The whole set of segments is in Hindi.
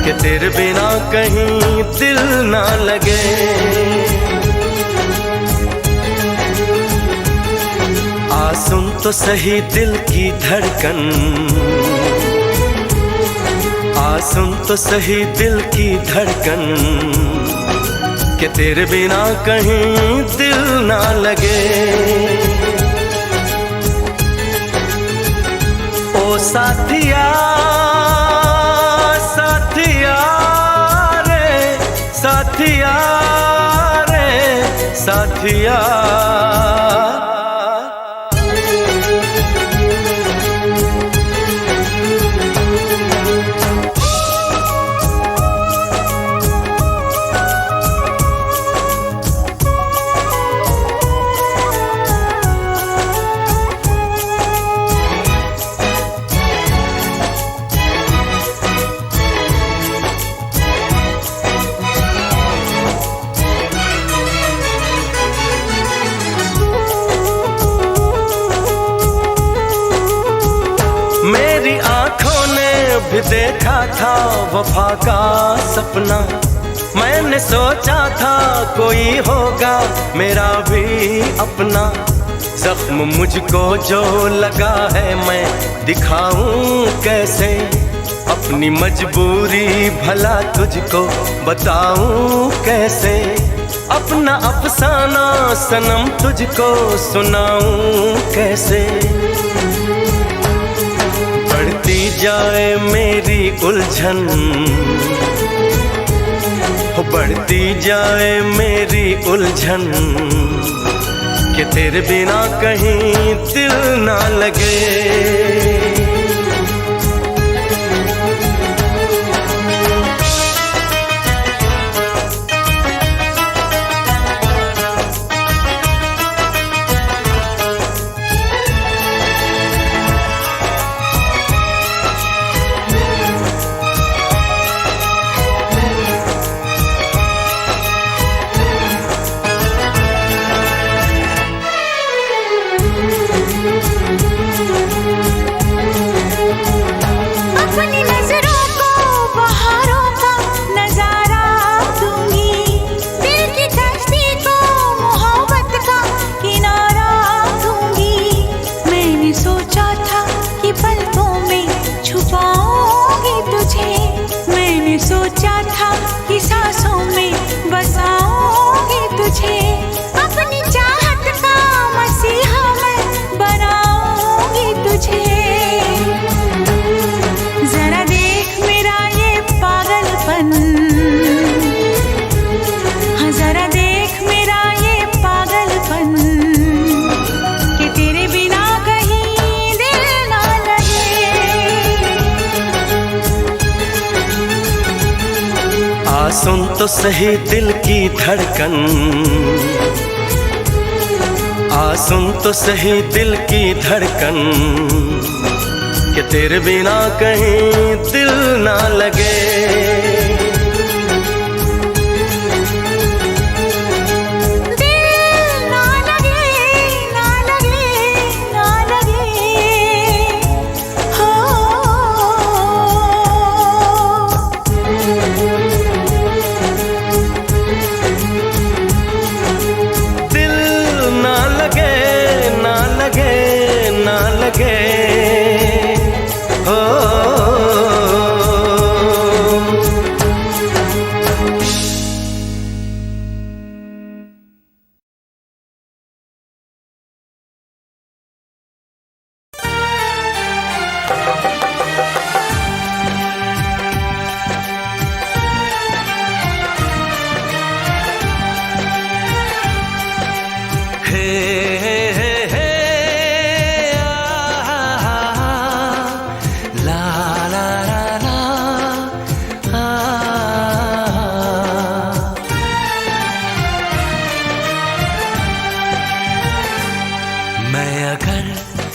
कि तेरे बिना कहीं दिल ना लगे। आ सुन तो सही दिल की धड़कन, आ सुन तो सही दिल की धड़कन, कि तेरे बिना कहीं दिल ना लगे। ओ साथिया साथिया रे, साथिया रे साथिया। मेरी आंखों ने भी देखा था वफा का सपना, मैंने सोचा था कोई होगा मेरा भी अपना। जख्म मुझको जो लगा है मैं दिखाऊं कैसे, अपनी मजबूरी भला तुझको बताऊं कैसे। अपना अफसाना सनम तुझको सुनाऊं कैसे। बढ़ती जाए मेरी उलझन, बढ़ती जाए मेरी उलझन, कि तेरे बिना कहीं दिल ना लगे। सोचा था कि सांसों में बसाऊंगी तुझे, अपनी चाहत का मसीहा मैं बनाऊंगी तुझे। जरा देख मेरा ये पागलपन, हाँ जरा देख मेरा ये पागलपन, कि तेरे बिना कहीं दिल ना लगे। आ सुन तो सही दिल की धड़कन, आ सुन तो सही दिल की धड़कन, कि तेरे बिना कहीं दिल ना लगे।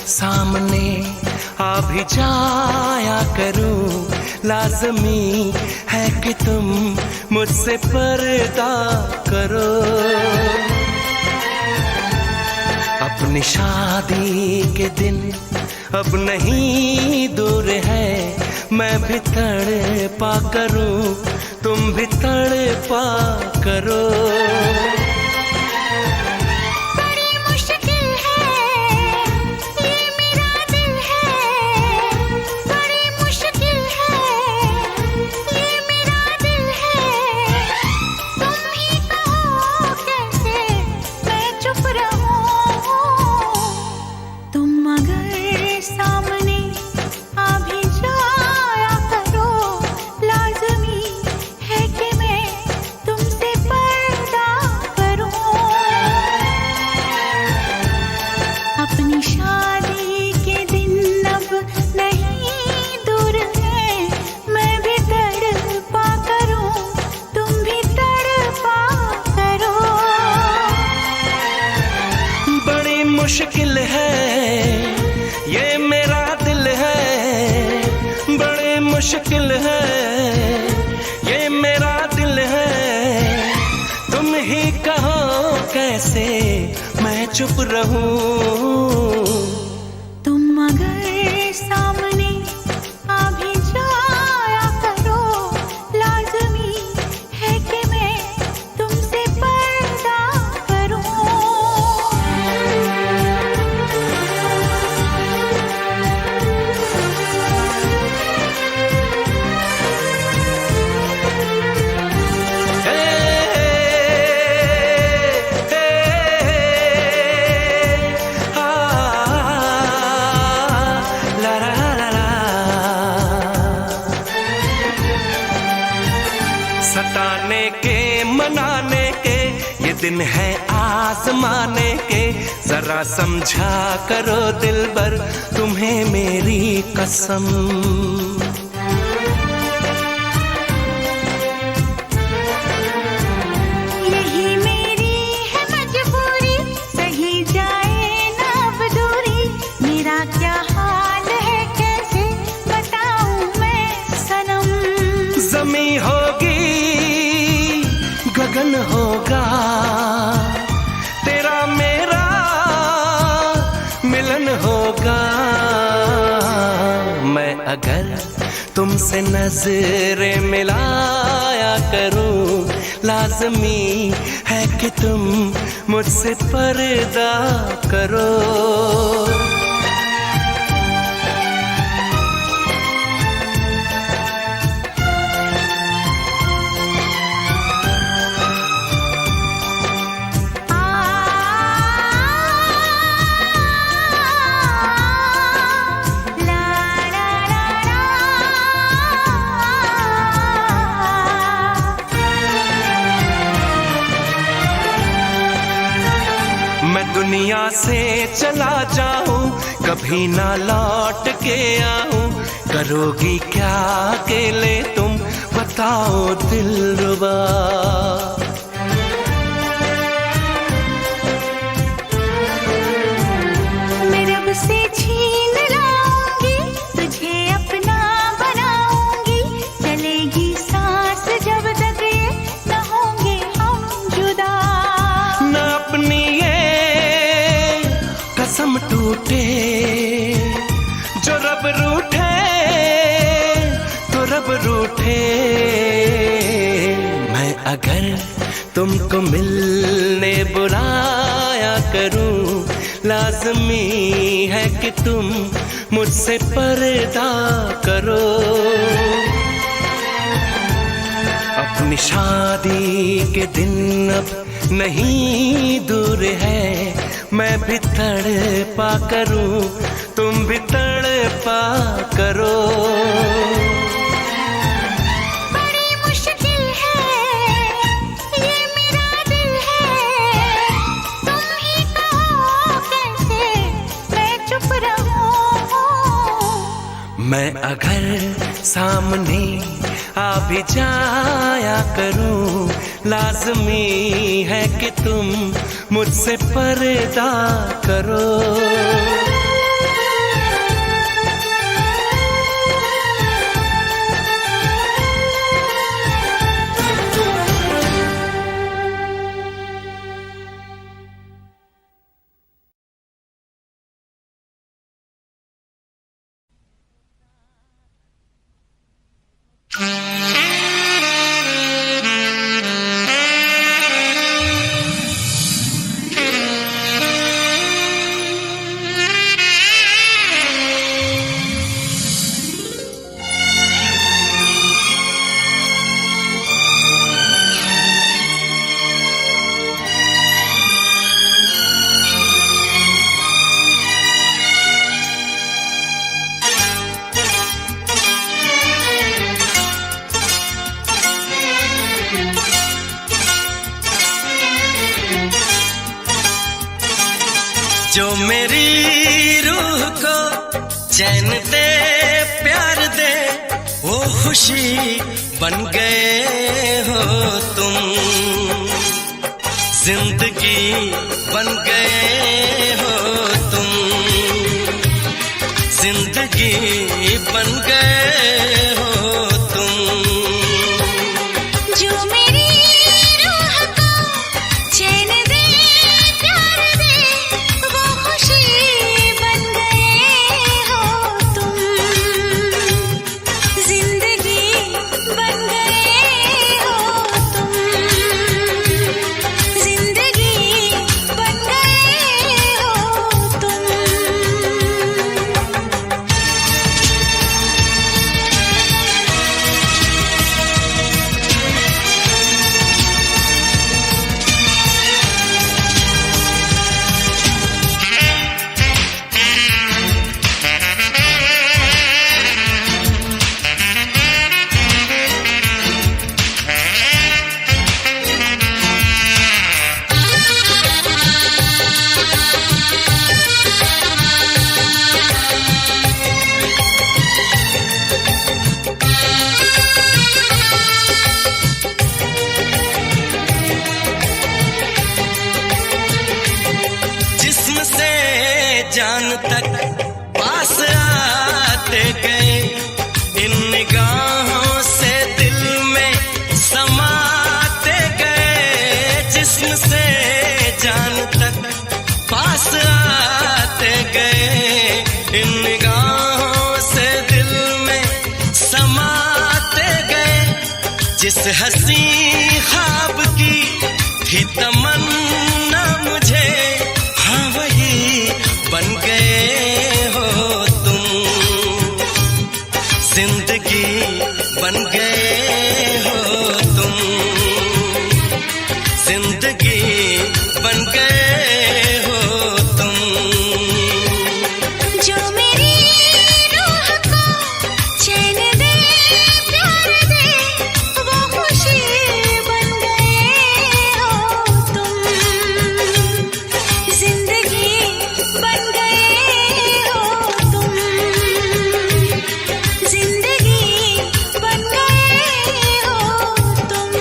सामने आ भी जाया करूं, लाज़मी है कि तुम मुझसे पर्दा करो। अपनी शादी के दिन अब नहीं दूर है, मैं भी तड़पा करूं करो। बड़ी मुश्किल है ये मेरा दिल है, बड़ी मुश्किल है ये मेरा दिल है। तुम ही कहो कैसे मैं चुप रहूं। तुम अगर सामने आ भी जाया करो, लाज़मी है कि मैं तुमसे पर्दा करूं। अपनी शादी के दिन अब नहीं दूर है, मैं भी तड़पा करूं, तुम भी तड़पा करो। बड़ी मुश्किल है ये मेरा दिल है, बड़ी मुश्किल है ये मेरा दिल है। तुम ही कहो कैसे मैं चुप रहूं। तुम अगर सामने आ भी जाया करो, लाज़मी है कि मैं तुमसे पर्दा करूं। हे, हे, आ, ला ला ला ला। सताने के मनाने के ये दिन है आजमाने के, जरा समझा करो दिलबर तुम्हें मेरी कसम। यही मेरी है मजबूरी, सही जाए ना अब दूरी। मेरा क्या हाल है कैसे बताऊं मैं सनम। जमी होगी गगन होगा, तेरा मेरा मिलन होगा। मैं अगर तुमसे नजरें मिलाया करूं, लाजमी है कि तुम मुझसे पर्दा करो। ला ला ला ला। मैं दुनिया से चला जाऊं, कभी ना लौट के आऊं। करोगी क्या अकेले तुम बताओ दिलरुबा। मैं रब से छीन लाऊंगी, तुझे अपना बनाऊंगी। चलेगी सांस जब तक ये न होंगे हम जुदा। न अपनी ये कसम टूटे, जो रब रूठे तो रब रूठे। मैं अगर तुमको मिलने बुलाया करूं, लाजमी है कि तुम मुझसे पर्दा करो। अपनी शादी के दिन अब नहीं दूर है, मैं भी तड़पा करूं, तुम भी तड़पा करो। बड़ी मुश्किल है ये मेरा दिल है, तुम ही कहो कैसे मैं चुप रहूं। मैं अगर सामने आ भी जाया करूं, लाजमी है कि तुम मुझसे पर्दा करो। जो मेरी रूह को चैन दे प्यार दे वो खुशी बन गए हो तुम, जिंदगी बन गए हो तुम, जिंदगी बन गए हो तुम। जो मेरी रूह को चैन दे प्यार दे वो खुशी बन गए हो तुम, जिंदगी बन गए हो तुम, जिंदगी बन गए हो तुम। जिस्म से जान तक पास आते गए, इन निगाहों से दिल में समाते गए। जिस्म से जान तक पास आते गए, इन निगाहों से दिल में समाते गए। जिस हंसी ख्वाब की थी तमन्ना मुझे, हाँ वही बन गए हो तुम, जिंदगी बन गए हो तुम, जिंदगी बन गए हो तुम। जो मेरी रूह को चैन दे प्यार दे वो खुशी बन गए हो तुम, जिंदगी बन गए हो तुम, जिंदगी बन गए हो तुम।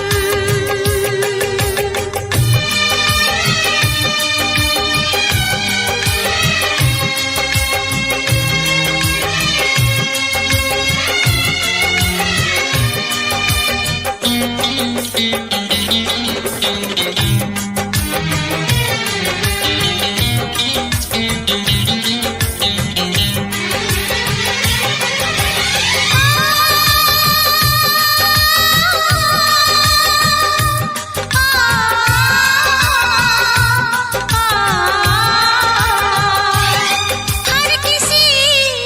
हर किसी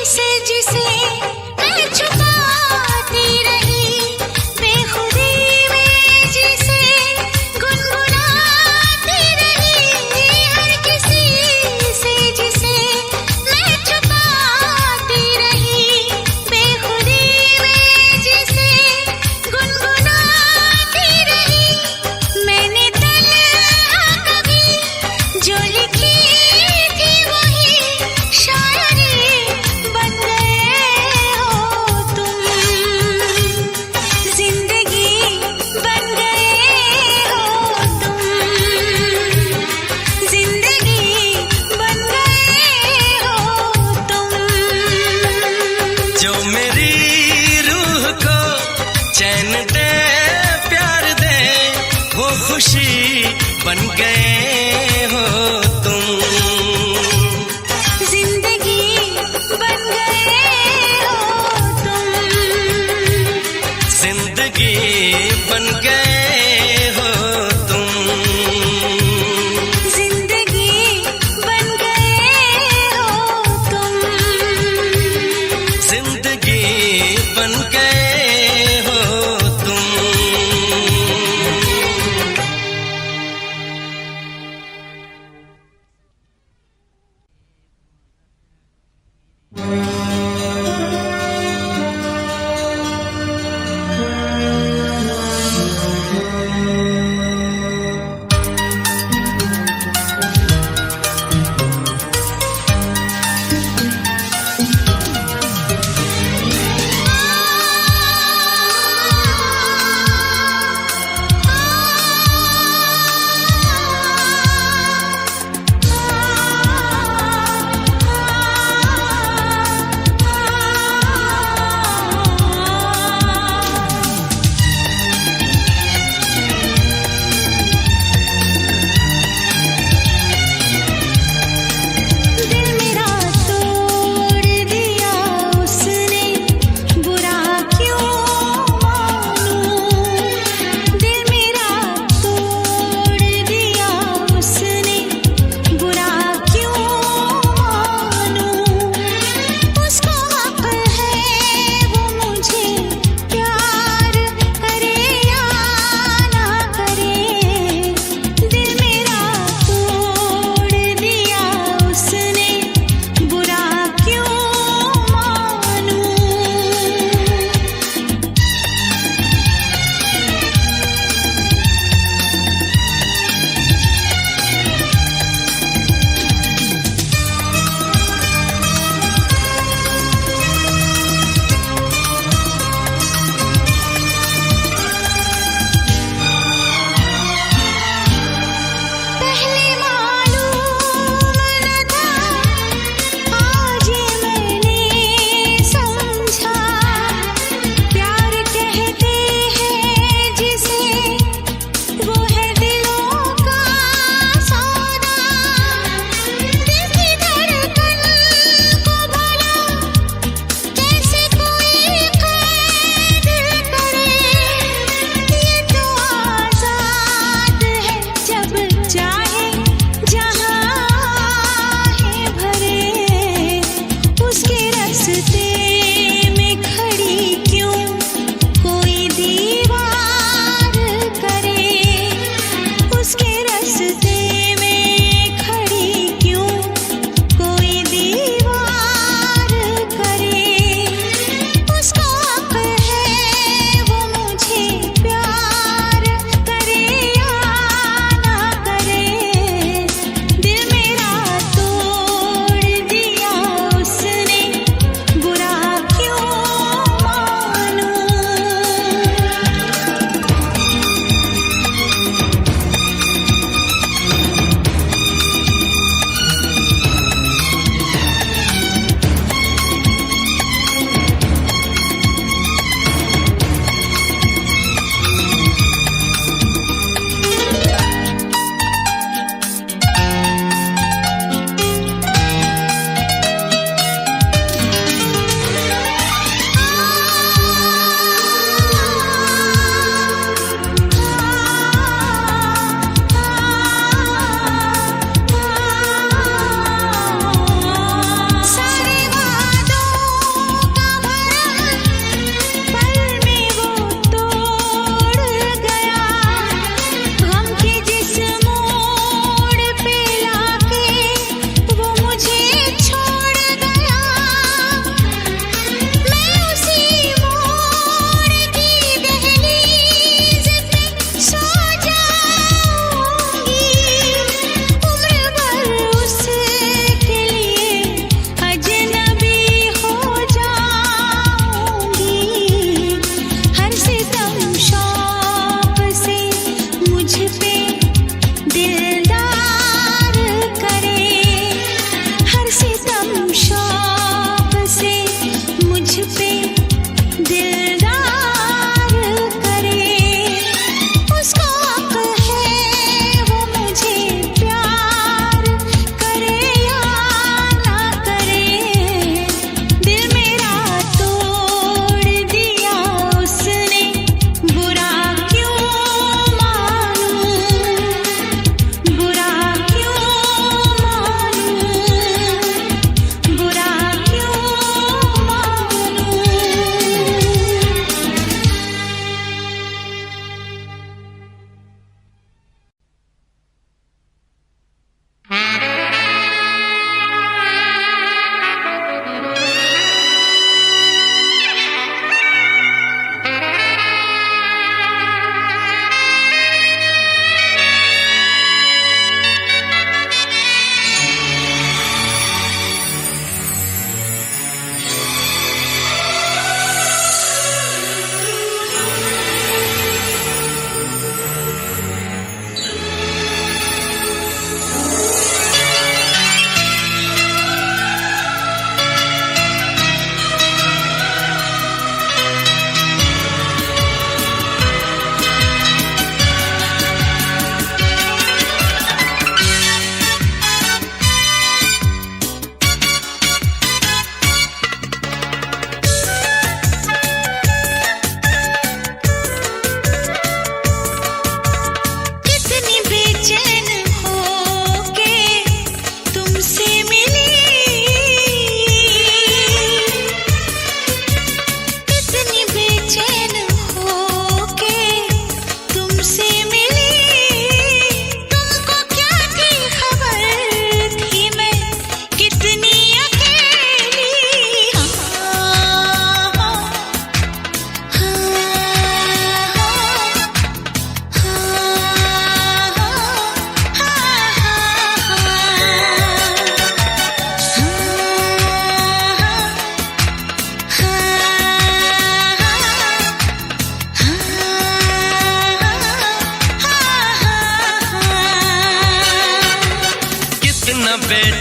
से जिसे मैं छुपाती रही, बेखुदी में जिसे गुनगुनाती रही। हर किसी से जिसे मैं छुपाती रही, बेखुदी में जिसे गुनगुनाती रही। मैंने तन्हा कभी जो लिखी थी वही शायरी बन गए हो तुम, जिंदगी बन गए हो तुम, जिंदगी बन गए हो तुम। जो मेरी रूह को चैन दे प्यार दे वो खुशी बन गए हो तुम, जिंदगी बन गए हो तुम, जिंदगी बन गए हो तुम, जिंदगी बन गए हो तुम। जिंदगी बन गए हो तुम।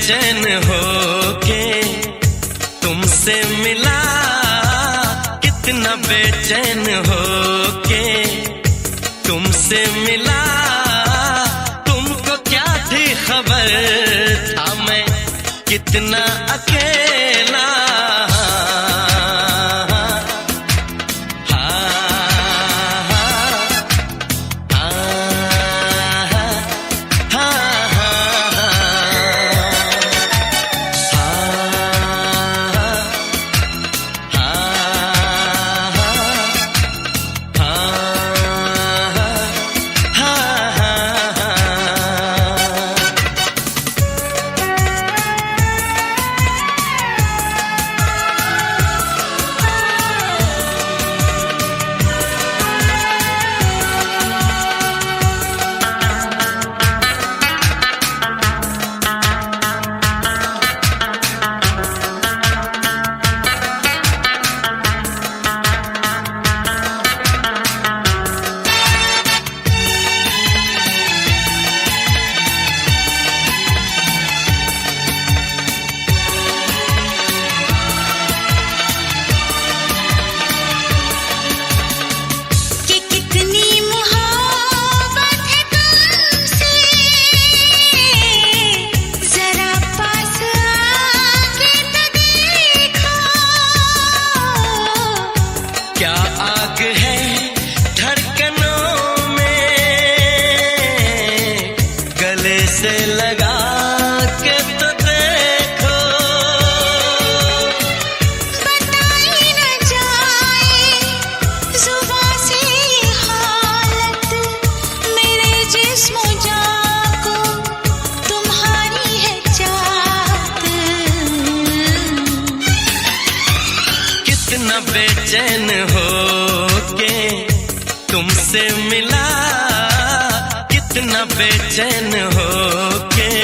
बेचैन हो के तुमसे मिला, कितना बेचैन हो के तुमसे मिला। तुमको क्या थी खबर था मैं कितना अकेला। से लगा के तो देखो, बताई न जाए जुबां से ये हालत, मेरे जिस्म जान को तुम्हारी है चाहत। कितना बेचैन हो के तुमसे मिला, कितना बेचैन हो के।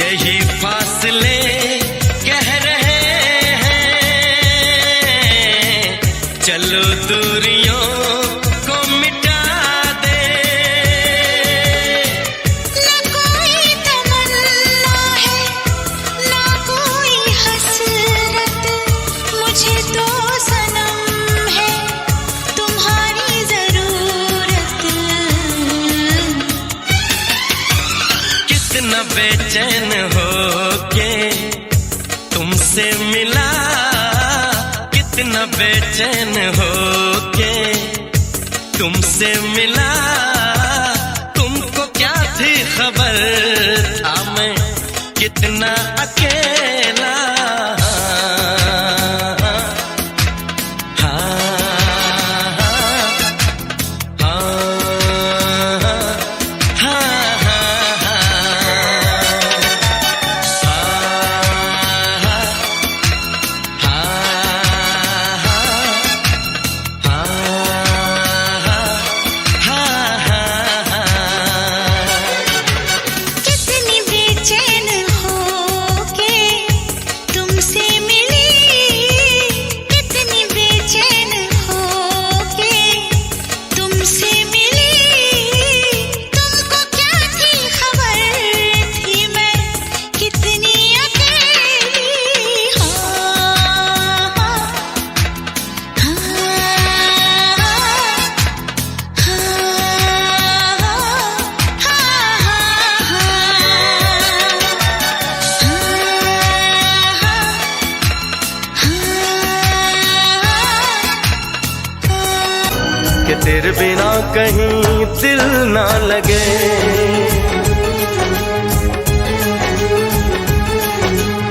यही फासले कह रहे हैं, चलो दूरियों को मिटा दे। ना कोई तमन्ना है, ना कोई हसरत, मुझे तो सनम है तुम्हारी जरूरत। कितना बेचैन हो के तुमसे मिला, कितना बेचैन हो के तुमसे मिला। तुमको क्या थी खबर था मैं कितना अकेला। कितनी बेचैन हो के तेरे बिना कहीं दिल ना लगे।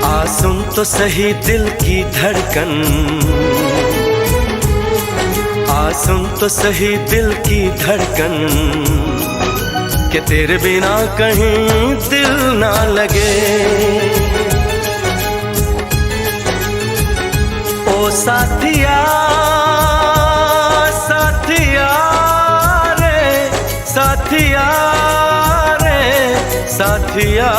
आ सुन तो सही दिल की धड़कन, आ सुन तो सही दिल की धड़कन, कि तेरे बिना कहीं दिल ना लगे। ओ साथिया साथिया रे, साथिया रे साथिया।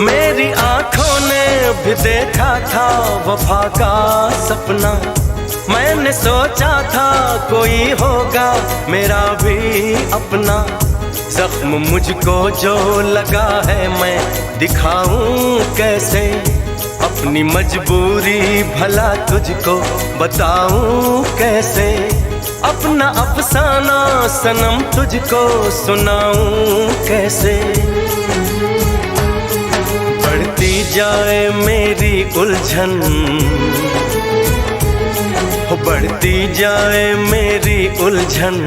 मेरी आंखों ने भी देखा था वफा का सपना, मैंने सोचा था कोई होगा मेरा भी अपना। जख्म मुझको जो लगा है मैं दिखाऊं कैसे, अपनी मजबूरी भला तुझको बताऊं कैसे। अपना अफसाना सनम तुझको सुनाऊं कैसे। बढ़ती जाए मेरी उलझन, बढ़ती जाए मेरी उलझन,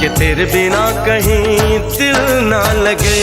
कि तेरे बिना कहीं दिल ना लगे।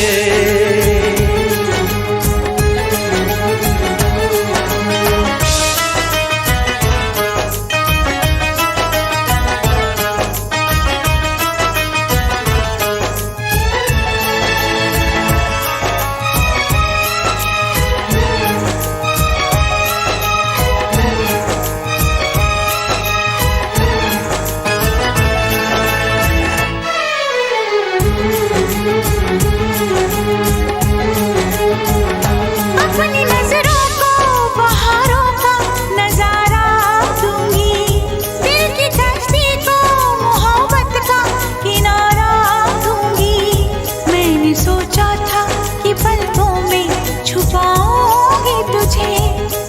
अपनी नजरों को बहारों का नजारा दूंगी, दिल की कश्ती को मोहब्बत का किनारा दूंगी। मैंने सोचा था कि पलकों में छुपाऊंगी तुझे,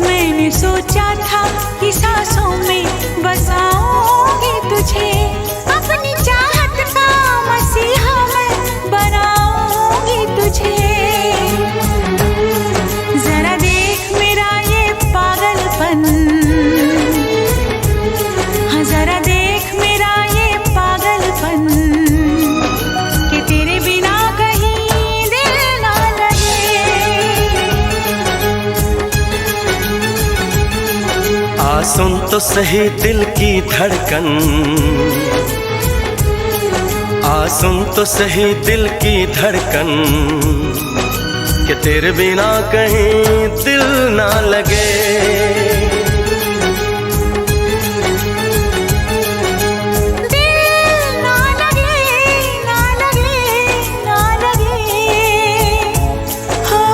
मैंने सोचा था कि सांसों में बसाऊंगी तुझे। अपनी चाहत का मसीहा मैं बनाऊंगी तुझे। जरा देख मेरा ये पागलपन, हाँ जरा देख मेरा ये पागलपन, कि तेरे बिना कहीं दिल ना लगे। आ सुन तो सही दिल की धड़कन, आ सुन तो सही दिल की धड़कन, कि तेरे बिना कहीं दिल ना लगे। दिल ना लगे, ना लगे, ना लगे, हो।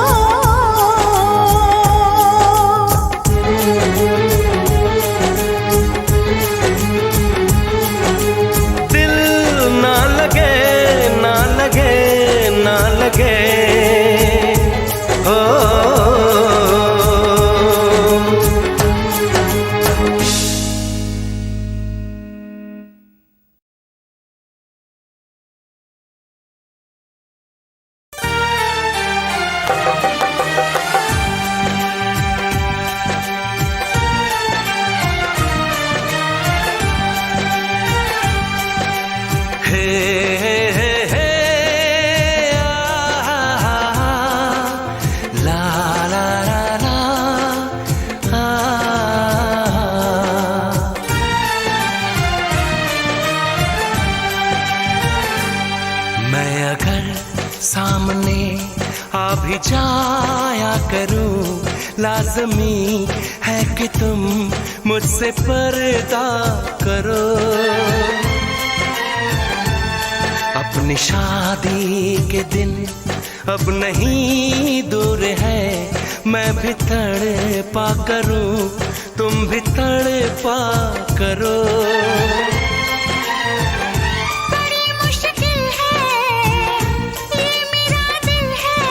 दिल ना लगे, ना लगे, ना लगे, हो। हे हे हे हे ला ला ला ला मैं अगर सामने आ भी जाया करूं, लाज़मी है कि तुम मुझसे पर्दा करो। अपनी शादी के दिन अब नहीं दूर है, मैं भी तड़पा करूं, तुम भी तड़पा करो। बड़ी मुश्किल है ये मेरा दिल है,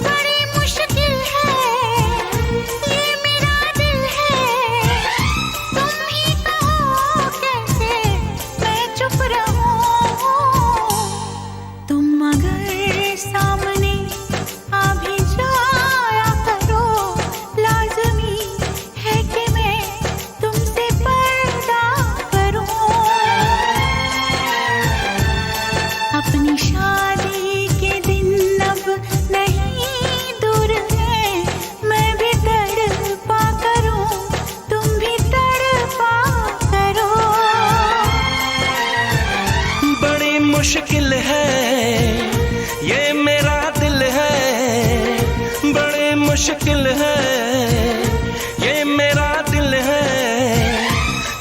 बड़ी मुश्किल है ये मेरा दिल है। तुम ही कहो कैसे मैं चुप रहूं। तुम अगर सामने आ भी जाया करो, लाज़मी है कि मैं तुमसे पर्दा करूं। अपनी शादी के दिन अब नहीं दूर है, मैं भी तड़पा करूं, तुम भी तड़पा करो। बड़ी मुश्किल है ये मेरा दिल है, बड़ी मुश्किल है ये मेरा दिल है।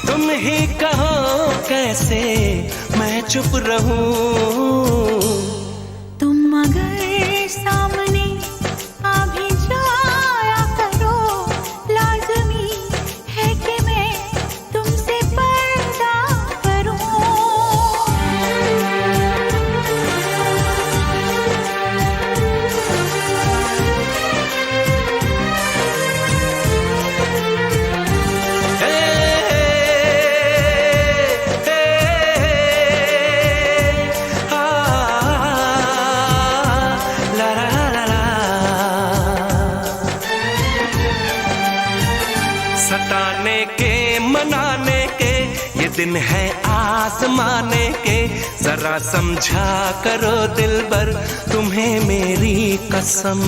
तुम ही कहो कैसे मैं चुप रहूं। तुम अगर सामने आ भी जाया करो, लाज़मी है कि मैं तुमसे पर्दा करूं। हे, हे, आ, ला ला ला ला। सताने के मनाने के ये दिन है आसमाने के, जरा समझा करो दिलबर तुम्हें मेरी कसम।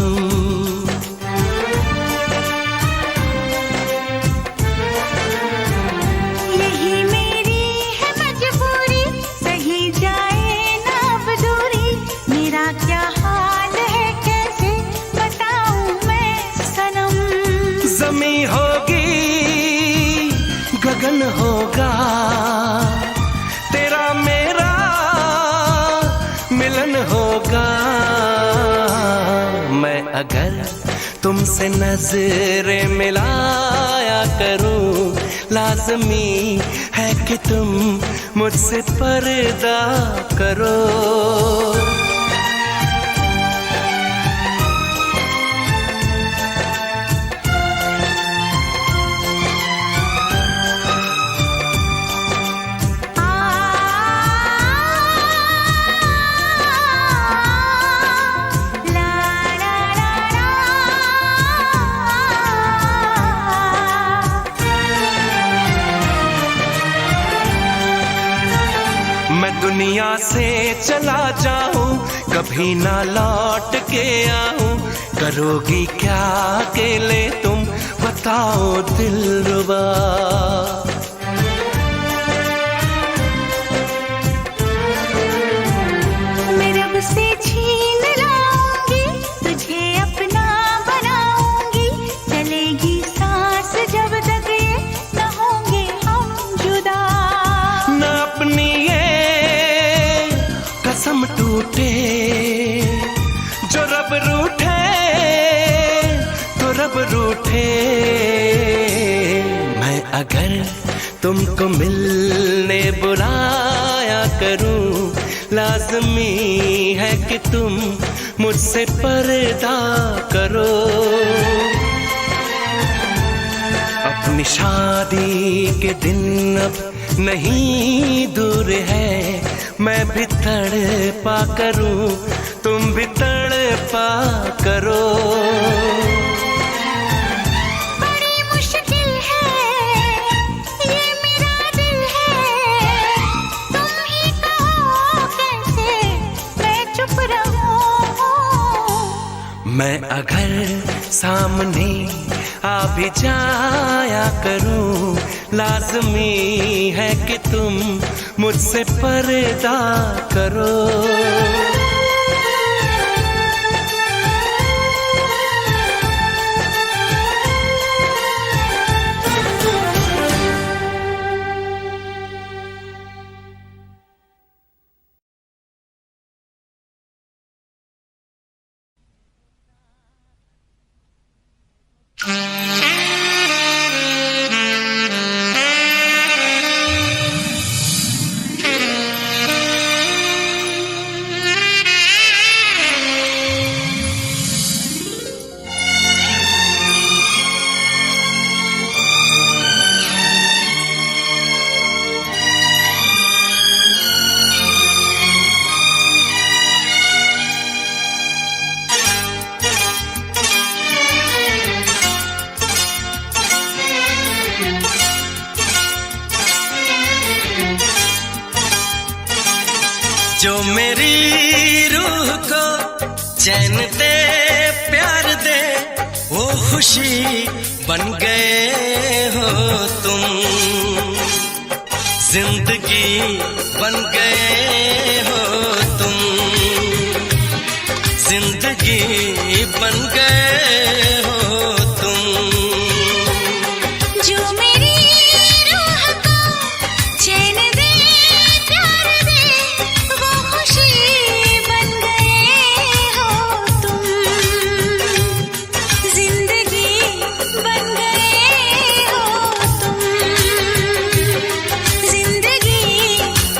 यही मेरी है मजबूरी, सही जाए ना अब दूरी। मेरा क्या हाल है कैसे बताऊं मैं सनम। जमी होगी गगन होगा, तेरा मेरा मिलन होगा। मैं अगर तुमसे नजरें मिलाया करूं, लाजमी है कि तुम मुझसे पर्दा करो। ला ला ला ला। मैं दुनिया से चला जाऊं, कभी ना लौट के आऊं। करोगी क्या अकेले तुम बताओ दिलरुबा। मैं रब से छीन लाऊंगी, तुझे अपना बनाऊंगी। चलेगी सांस जब तक ये न होंगे हम जुदा। न अपनी ये कसम टूटे, जो रब रूठे तो रब रूठे। मैं अगर तुमको मिलने बुलाया करूं, लाजमी है कि तुम मुझसे पर्दा करो। अपनी शादी के दिन अब नहीं दूर है, मैं भी तड़पा करूं, तुम भी तड़पा करो। बड़ी मुश्किल है ये मेरा दिल है, तुम ही कहो कैसे मैं चुप रहूं। मैं अगर सामने आ भी जाया करूं, लाजमी है कि तुम मुझसे पर्दा करो। जो मेरी रूह को चैन दे प्यार दे वो खुशी बन गए हो तुम, जिंदगी बन गए हो तुम, जिंदगी बन गए हो तुम। जो मेरी रूह को चैन दे प्यार दे वो खुशी बन गए हो तुम, जिंदगी बन गए हो तुम, जिंदगी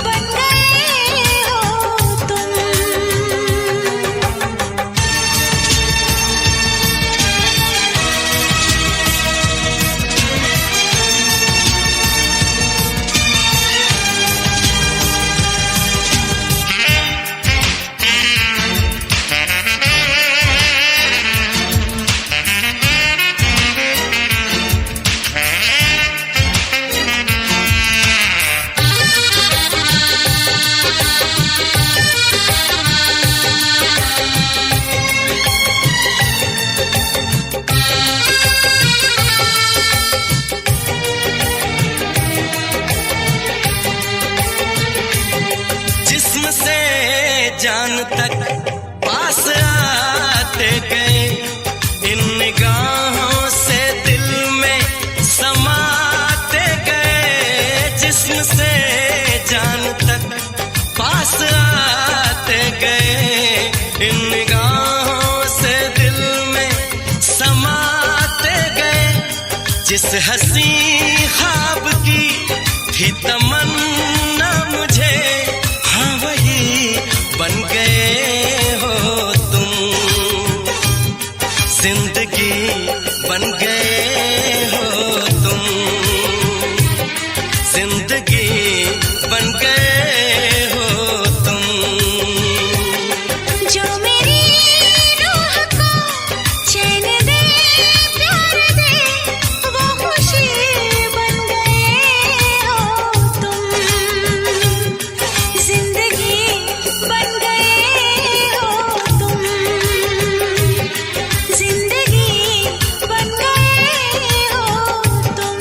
बन गए हो तुम। जिस्म से जान तक पास आते गए, इन निगाहों से दिल में समाते गए। जिस्म से जान तक पास आते गए, इन निगाहों से दिल में समाते गए। जिस हंसी ख्वाब की थी तमन्ना मुझे, हाँ वही बन गए हो तुम, जिंदगी बन गए हो तुम, जिंदगी बन गए हो तुम। जो मेरी रूह को चैन दे प्यार दे वो खुशी बन गए हो तुम, जिंदगी बन गए हो तुम, जिंदगी बन गए हो तुम।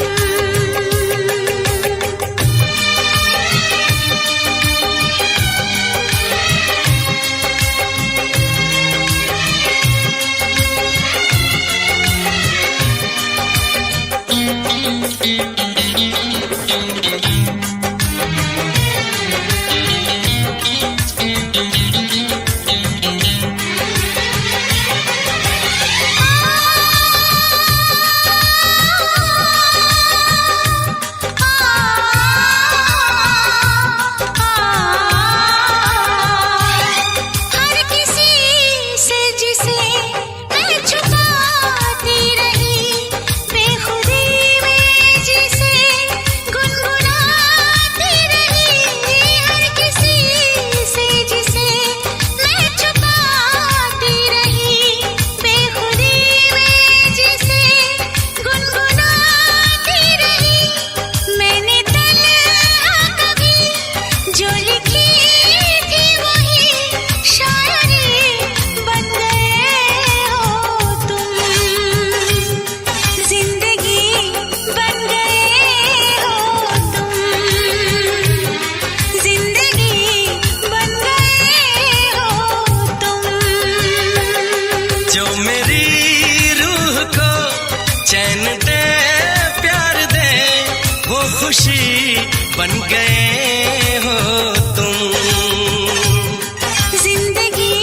हर किसी से जिसे मैं छुपाती रही, बेखुदी में जिसे गुनगुनाती रही। हर किसी से जिसे मैं छुपाती रही, बेखुदी में जिसे गुनगुनाती रही। मैंने तन्हा कभी जो लिखी थी वही शायरी बन गए हो तुम, जिंदगी बन गए हो तुम, जिंदगी बन गए हो तुम। जो मेरी रूह को चैन दे प्यार दे वो खुशी बन गए हो तुम, जिंदगी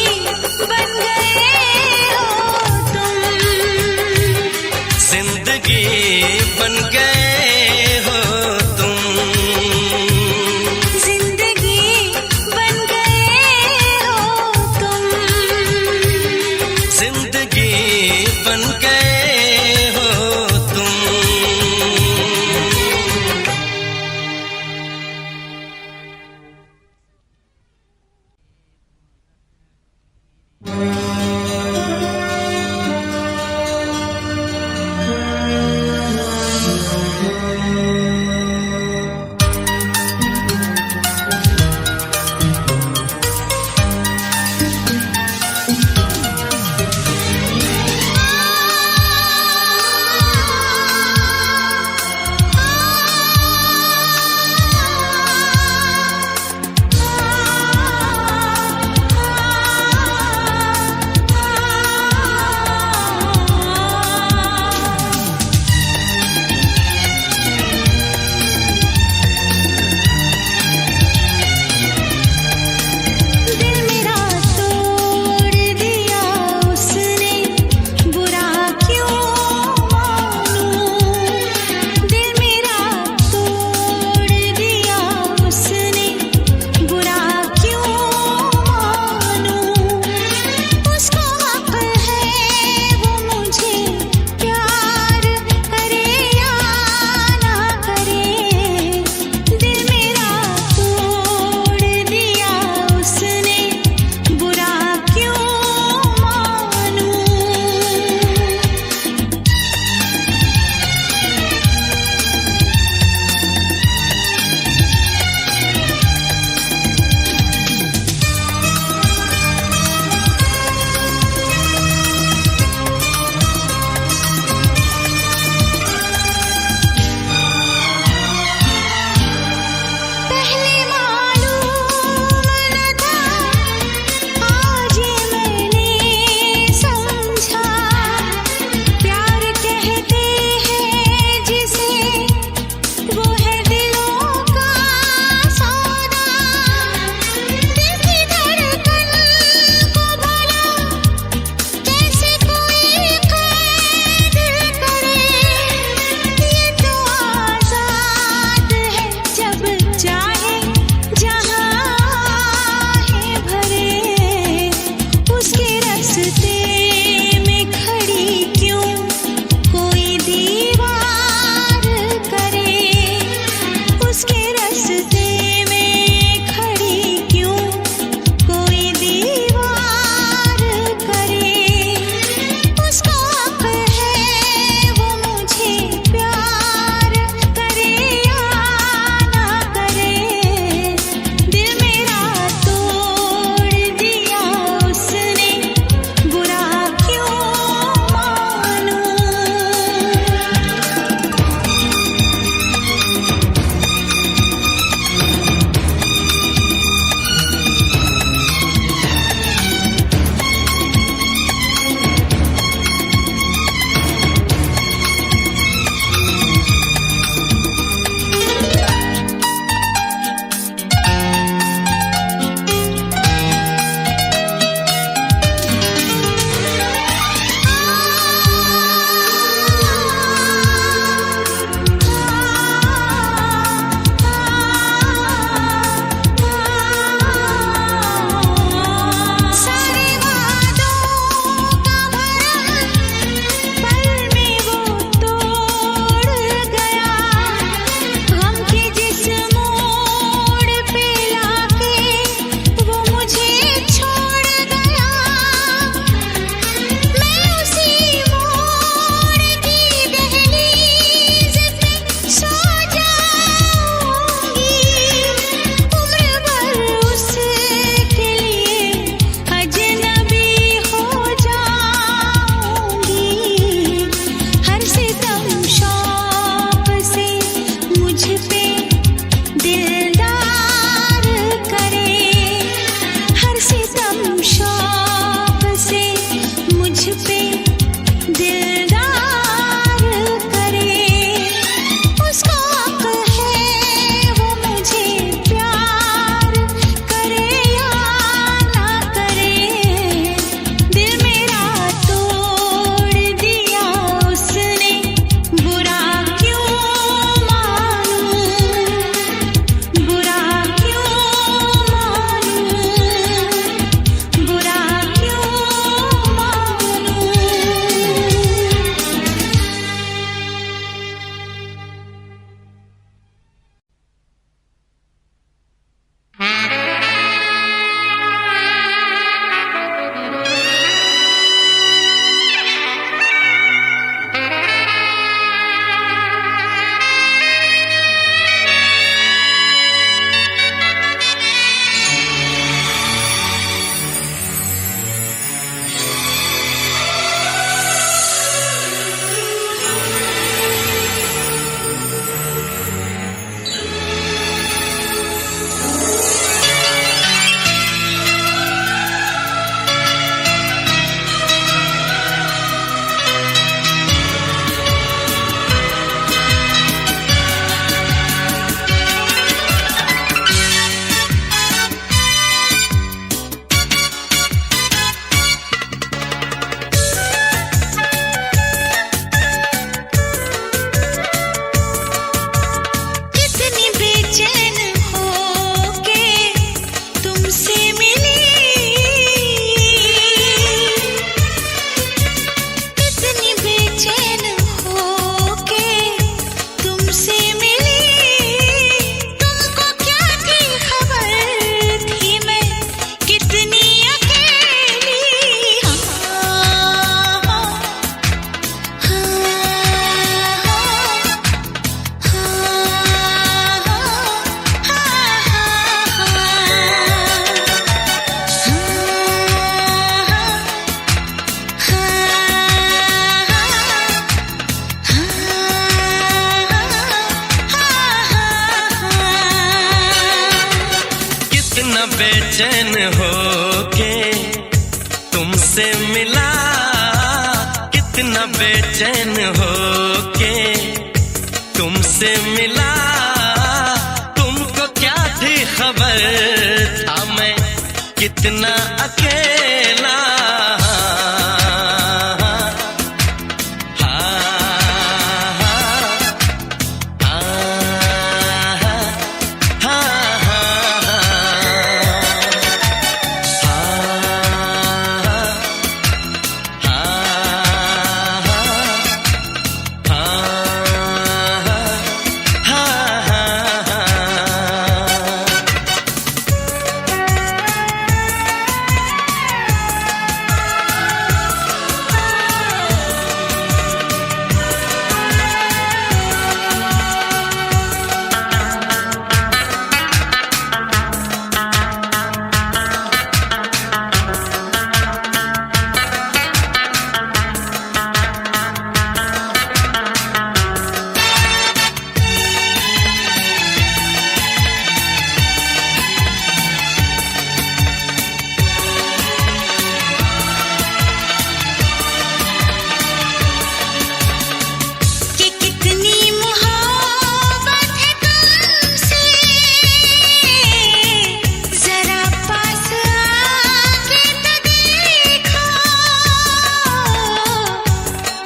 बन गए हो तुम, जिंदगी बन गए हो तुम, जिंदगी बन गए हो तुम, जिंदगी बन गए हो तुम। कितना बेचैन हो के तुमसे मिला, तुमको क्या थी खबर था मैं कितना अकेला।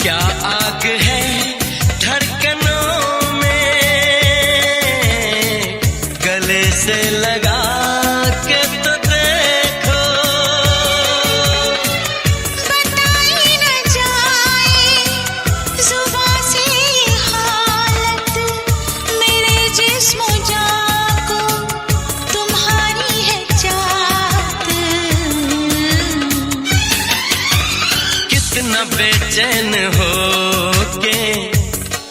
क्या आग है धड़कनों में, गले से लगा के तो देखो। बताई न जाए जुबां से ये हालत, मेरे जिस्म जान को तुम्हारी है चाहत। कितना बेचैन हो के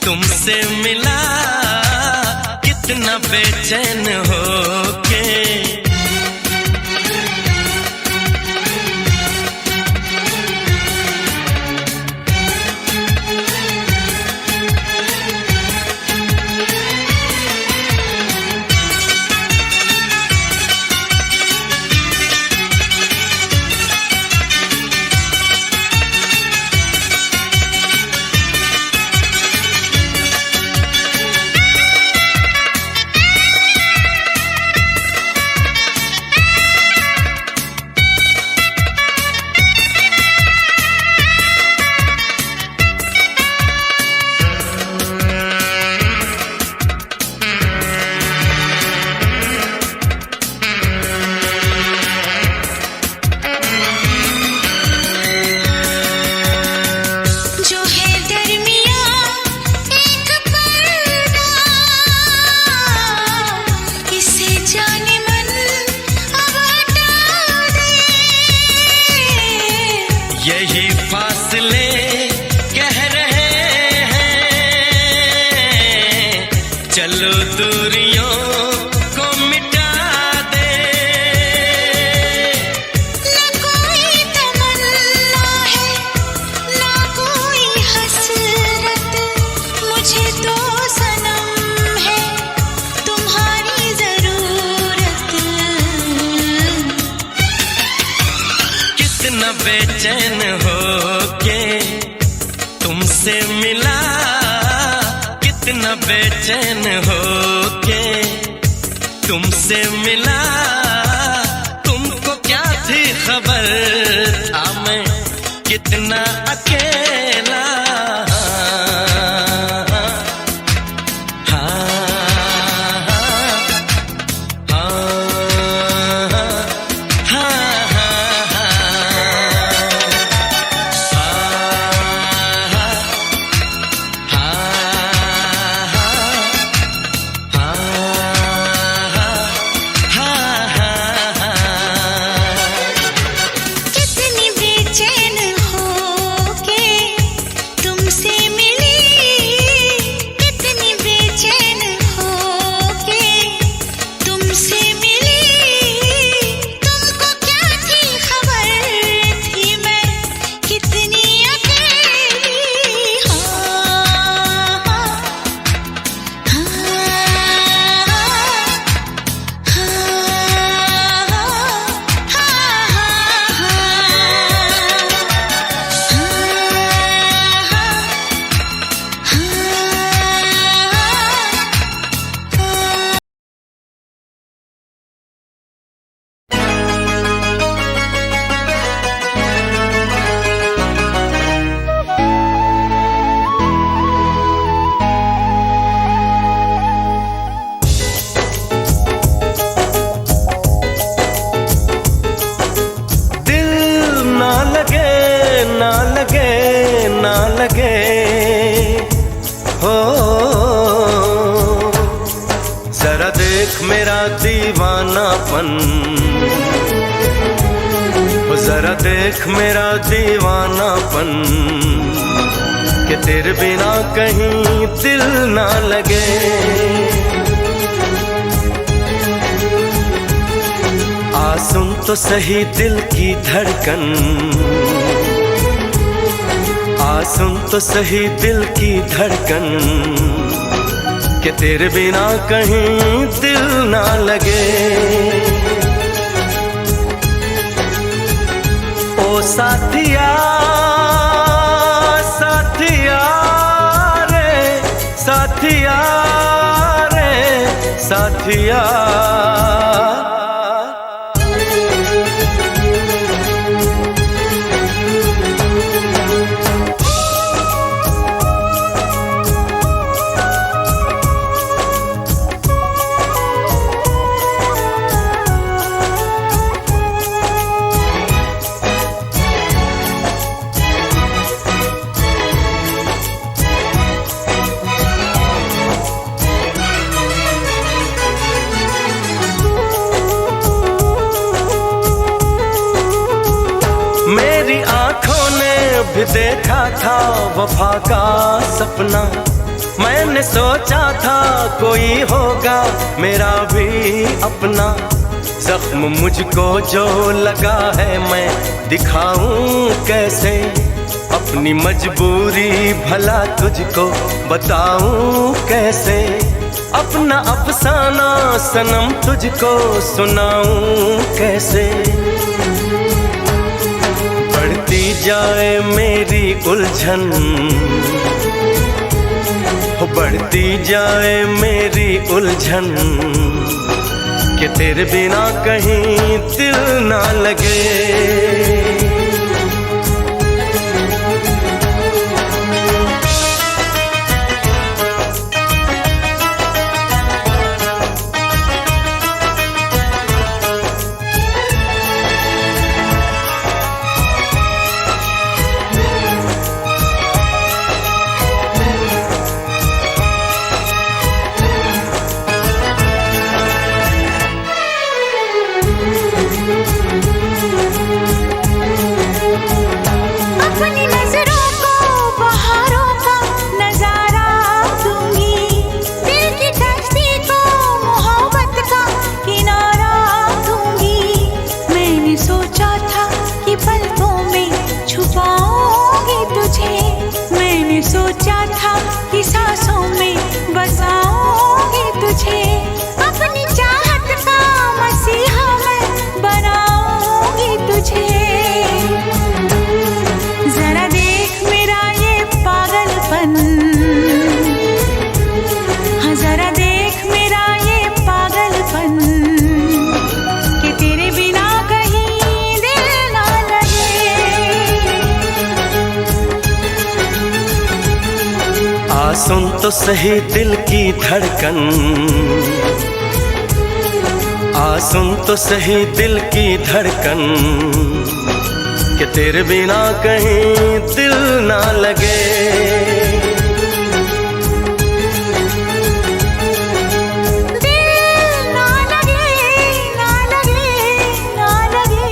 तुमसे मिला, कितना बेचैन हो के। जो है दरमियाँ एक पर्दा, इसे जाने मन अब हटा दे। यही फासले कह रहे हैं, चलो दूरियों को मिटा दे। न कोई तमन्ना है ना कोई हसरत, मुझे तो सनम है तुम्हारी जरूरत। कितना बेचैन हो के तुमसे मिला, कितना बेचैन हो के तुमसे मिला। तुमको क्या थी खबर था मैं कितना अकेला। लगे हो। जरा देख मेरा दीवानापन, जरा देख मेरा दीवानापन, कि तेरे बिना कहीं दिल ना लगे। आ सुन तो सही दिल की धड़कन, आ सुन तो सही दिल की धड़कन, कि तेरे बिना कहीं दिल ना लगे। ओ साथिया साथिया रे, साथिया रे साथिया। मेरी आंखों ने भी देखा था वफा का सपना, मैंने सोचा था कोई होगा मेरा भी अपना। जख्म मुझको जो लगा है मैं दिखाऊं कैसे, अपनी मजबूरी भला तुझको बताऊं कैसे। अपना अफसाना सनम तुझको सुनाऊं कैसे। बढ़ती जाए मेरी उलझन, बढ़ती जाए मेरी उलझन, कि तेरे बिना कहीं दिल ना लगे। अपनी नजरों को बहारों का नजारा दूंगी, दिल की कश्ती को मोहब्बत का किनारा दूंगी। मैंने सोचा था कि पलकों में छुपाऊंगी तुझे, मैंने सोचा था कि सांसों में बसाऊंगी तुझे। अपनी चाहत का मसीहा मैं बनाऊंगी तुझे। जरा देख मेरा ये पागलपन, हाँ जरा देख मेरा ये पागलपन, कि तेरे बिना कहीं दिल ना लगे। आ सुन तो सही दिल की धड़कन, आ सुन तो सही दिल की धड़कन, कि तेरे बिना कहीं दिल ना लगे। दिल ना लगे, ना लगे, ना लगे,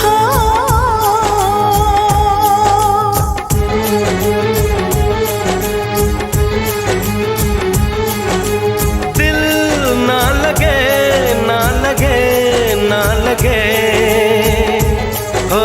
हो। दिल ना लगे, ना लगे, ना लगे, हो।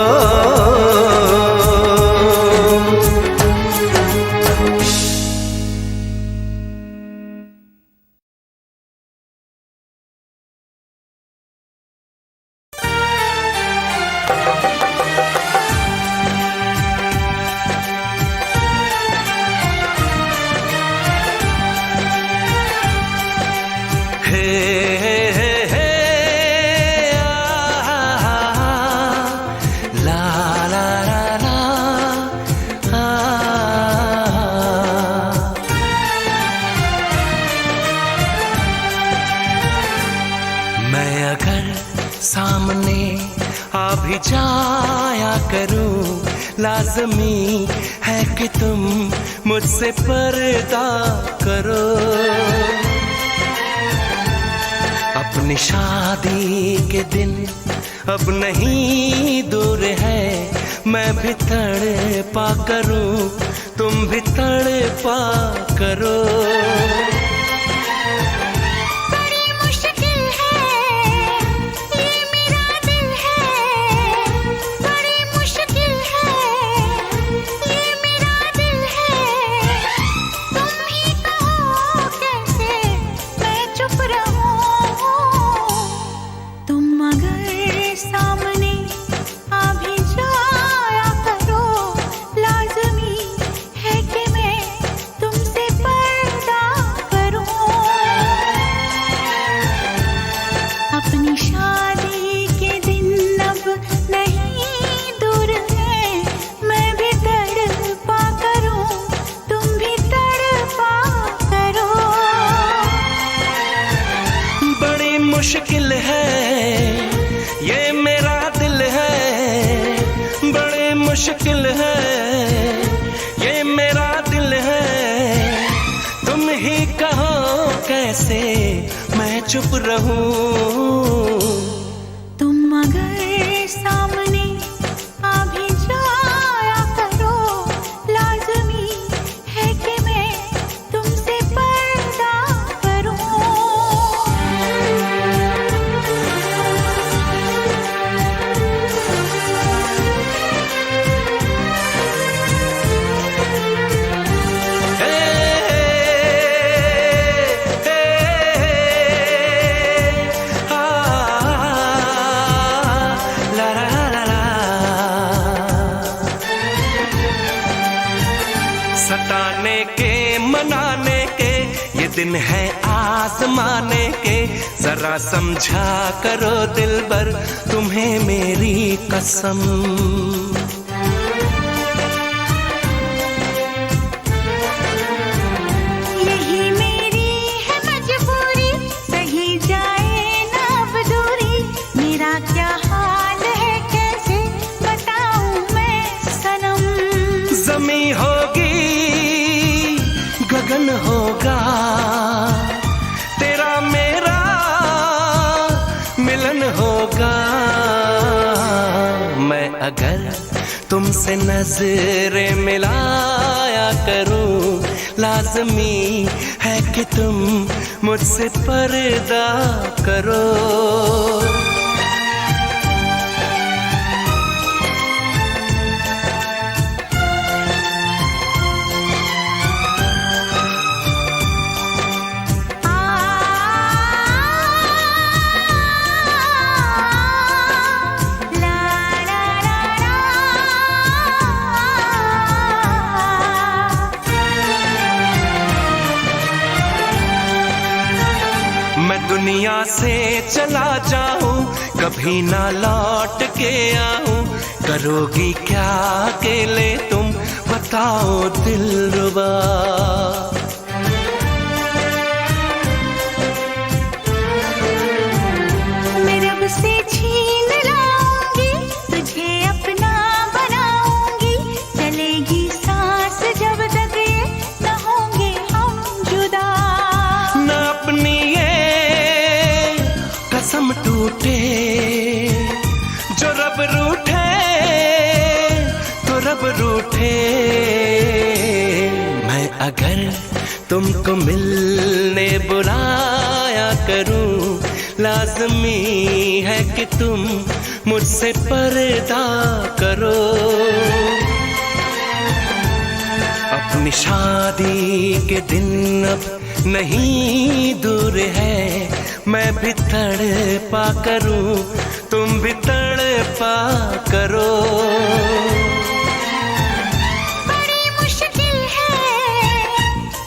लाज़मी है कि तुम मुझसे पर्दा करो। अपनी शादी के दिन अब नहीं दूर है, मैं भी तड़पा करूं, तुम भी तड़पा करो। मुश्किल है ये मेरा दिल है, बड़े मुश्किल है ये मेरा दिल है। तुम ही कहो कैसे मैं चुप रहूं। तुम अगर सामने आ भी जाया करो, लाज़मी है कि मैं तुमसे पर्दा करूं। सताने के मनाने के ये दिन है आजमाने के, जरा समझा करो दिलबर तुम्हें मेरी कसम। यही मेरी है मजबूरी, सही जाए ना अब दूरी, मेरा क्या हाल है कैसे बताऊं मैं सनम। ज़मी होगी गगन होगा, तेरा मेरा मिलन होगा। मैं अगर तुमसे नजरें मिलाया करूं, लाज़मी है कि तुम मुझसे पर्दा करो। मैं दुनिया से चला जाऊं, कभी ना लौट के आऊं, करोगी क्या अकेले तुम बताओ दिलरुबा। मैं रब से छीन लाऊंगी, तुझे अपना बनाऊंगी, चलेगी सांस जब तक ये न होंगे हम जुदा। न अपनी ये कसम टूटे, जो रब रूठे तो रब रूठे। मैं अगर तुमको मिलने बुलाया करूं, लाज़मी है कि तुम मुझसे पर्दा करो। अपनी शादी के दिन अब नहीं दूर है, मैं भी तड़पा करूं, तुम भी तड़पा करो। बड़ी मुश्किल है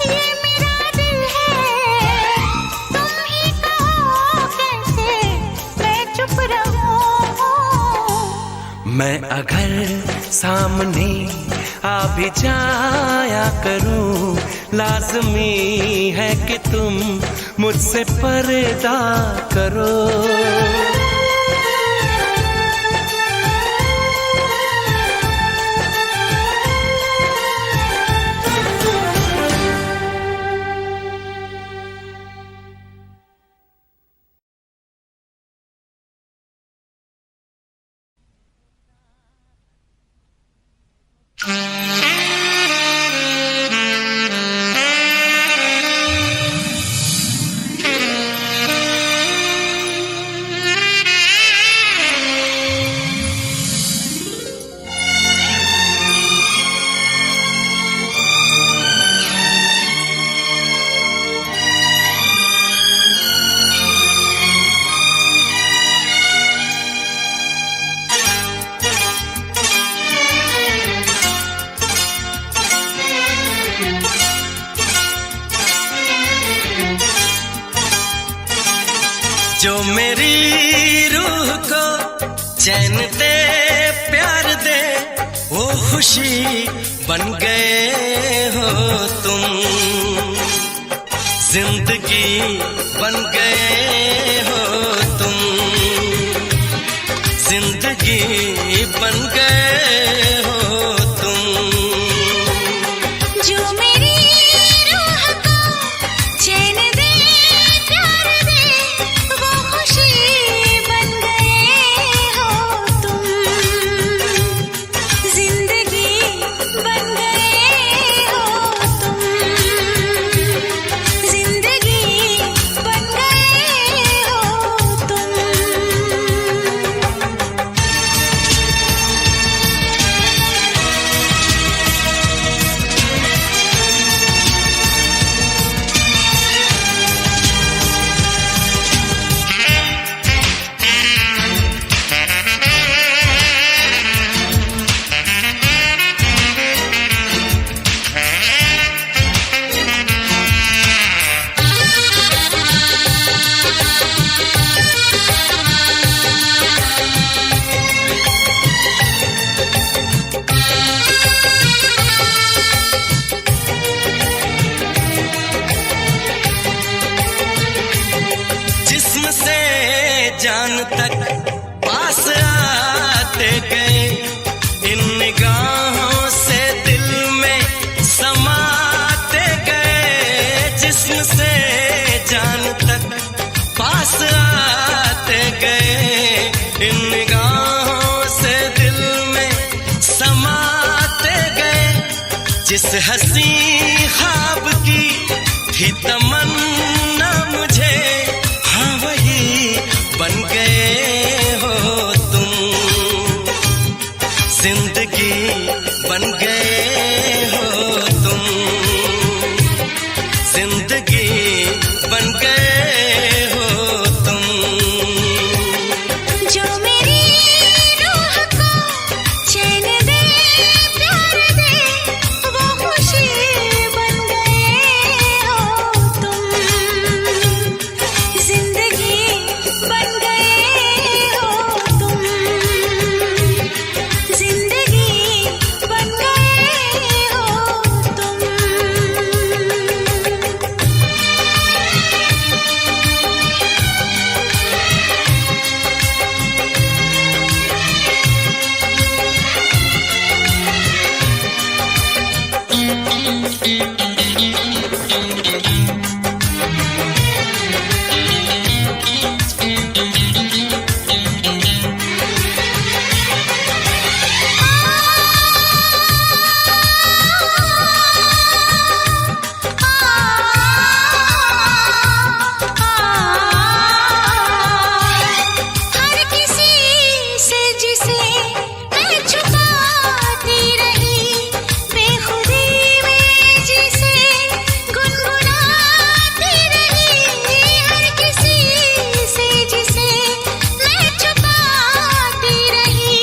ये मेरा दिल है, तुम ही कहो कैसे मैं चुप रहूं। मैं अगर सामने आ भी जाया करूं, लाज़मी है कि तुम मुझसे पर्दा करो। जो मेरी रूह को चैन दे प्यार दे वो खुशी बन गए हो तुम, जिंदगी बन गए हो तुम, जिंदगी बन गए हो तुम। जो मेरी रूह को चैन दे प्यार दे वो खुशी बन गए हो तुम, जिंदगी बन गए हो तुम, जिंदगी बन गए हो तुम। जिस्म से जान तक पास आते गए, इन निगाहों से दिल में समाते गए। जिस्म से जान तक पास आते गए, इन निगाहों से दिल में समाते गए। जिस हंसी ख्वाब की थी तमन्ना मुझे, हाँ वही बन गए हो तुम, जिंदगी बन गए हो तुम, जिंदगी बन गए हो तुम। जो मेरी रूह को चैन दे प्यार दे वो खुशी बन गए हो तुम, जिंदगी बन गए हो तुम, जिंदगी बन गए हो तुम। हर किसी से जिसे मैं छुपाती रही, बेखुदी में जिसे गुनगुनाती रही। हर किसी से जिसे मैं छुपाती रही,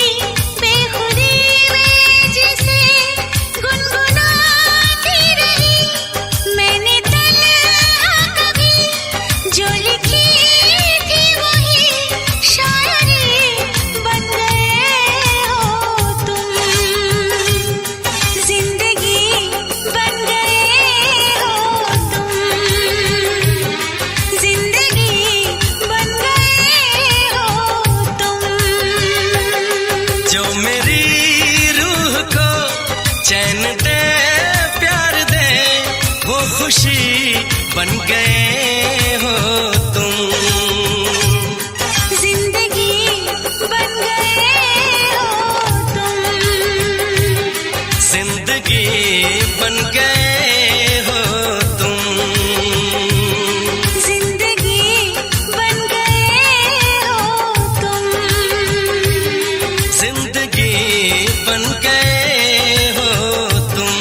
बेखुदी में जिसे गुनगुनाती रही। मैंने तन्हा कभी जो लिखी थी वही शायरी बन गए हो तुम, जिंदगी बन गए हो तुम, जिंदगी बन गए हो तुम। जो मेरी रूह को चैन दे प्यार दे वो खुशी बन गए हो तुम, जिंदगी बन गए हो तुम, जिंदगी बन गए हो तुम, जिंदगी बन गए हो तुम। जिंदगी बन गए हो तुम।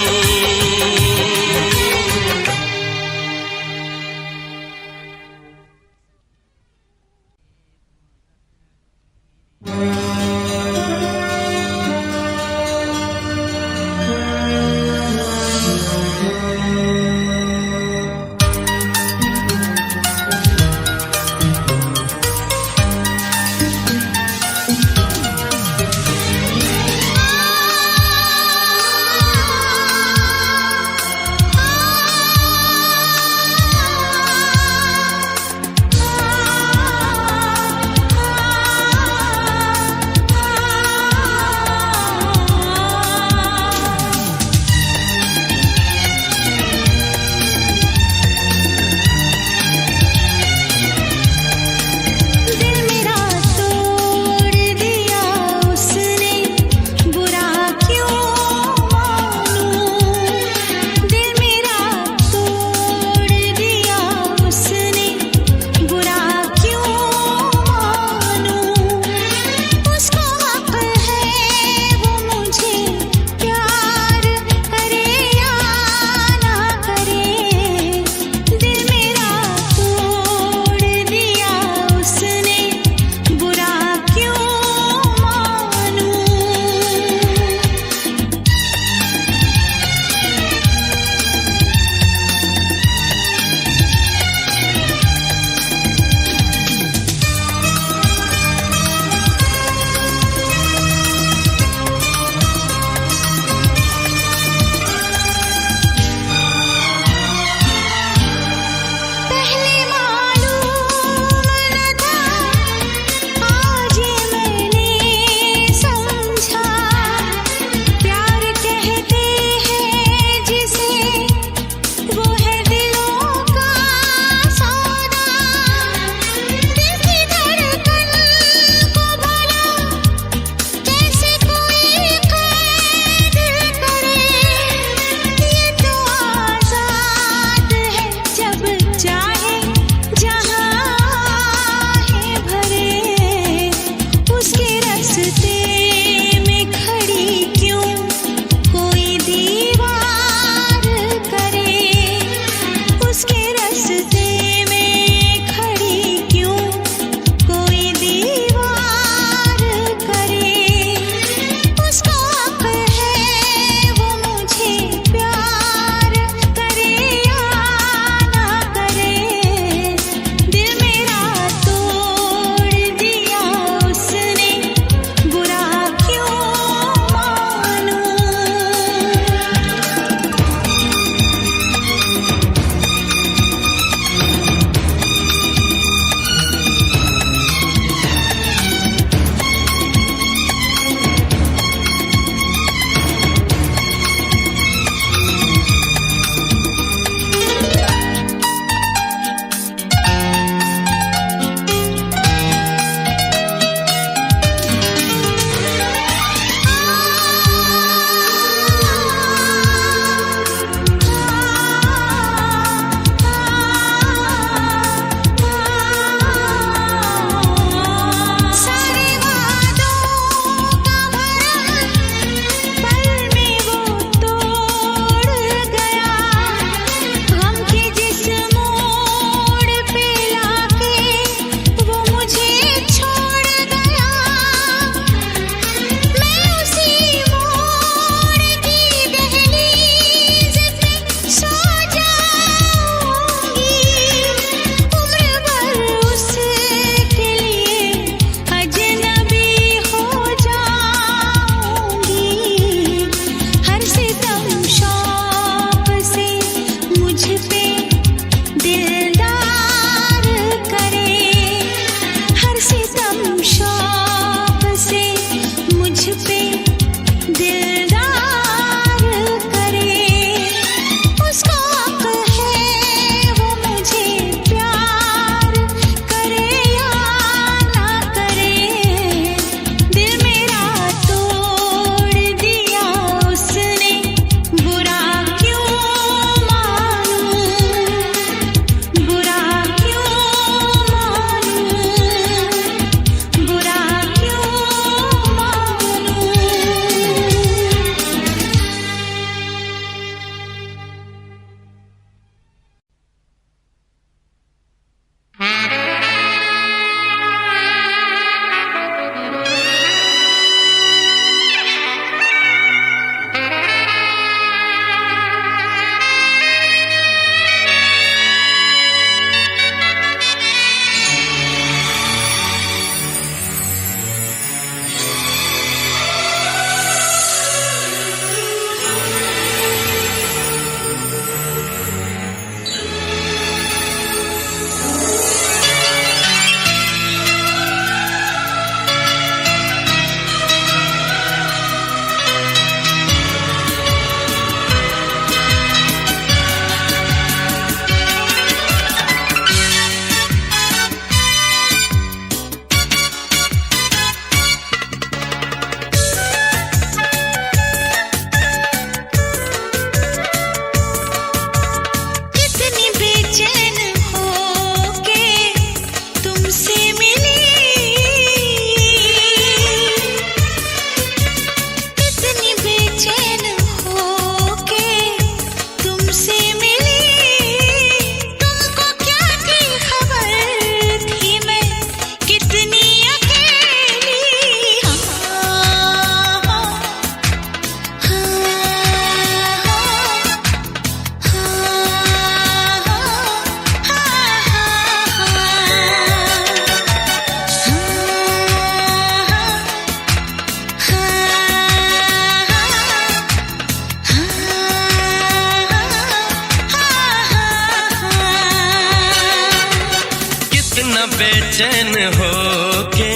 बेचैन होके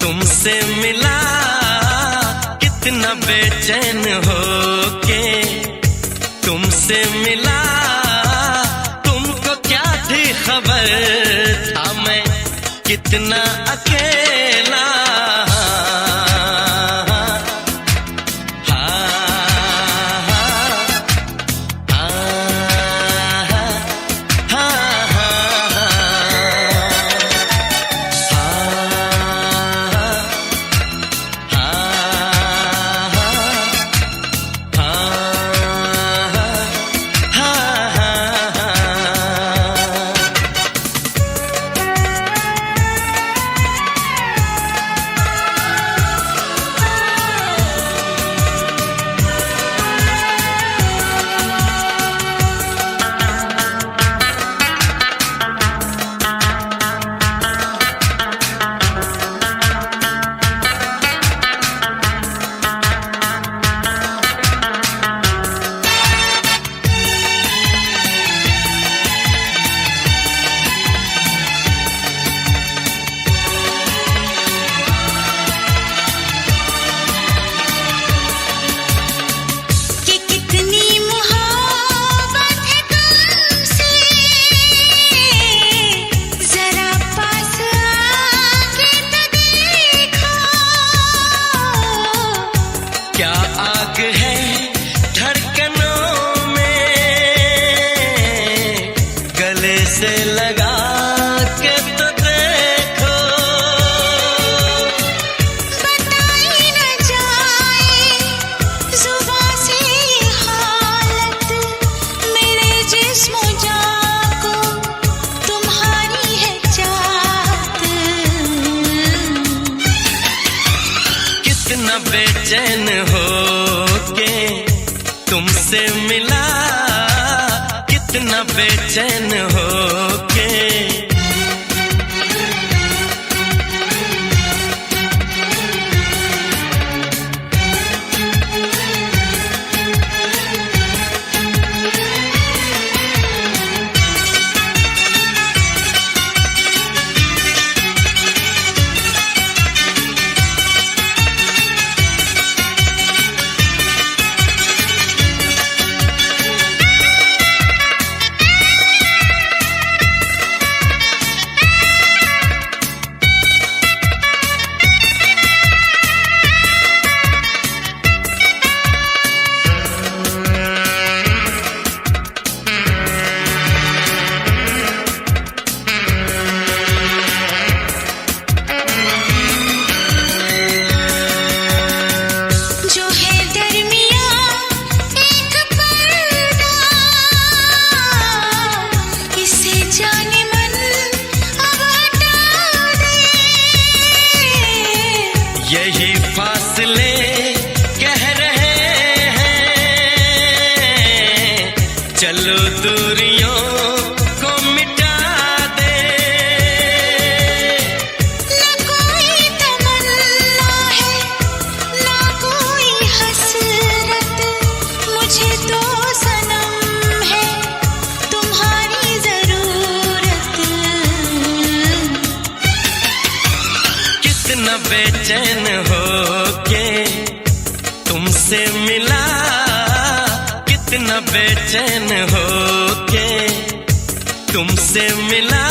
तुमसे मिला, कितना बेचैन होके तुमसे मिला। तुमको क्या थी खबर था मैं कितना अकेला। क्या आग है धड़कनों में, गले से लगा के तो देखो। बताई न जाए जुबां से हालत, मेरे जिस्म जान को तुम्हारी है चाहत। कितना बेचैन होके तुमसे मिला, कितना बेचैन होके। यही फासले कह रहे हैं, चलो दूरियों को मिटा दे। न कोई तमन्ना है न कोई हसरत, मुझे तो सनम है तुम्हारी जरूरत। कितना बेचैन होके तुमसे मिला, कितना बेचैन होके तुमसे मिला।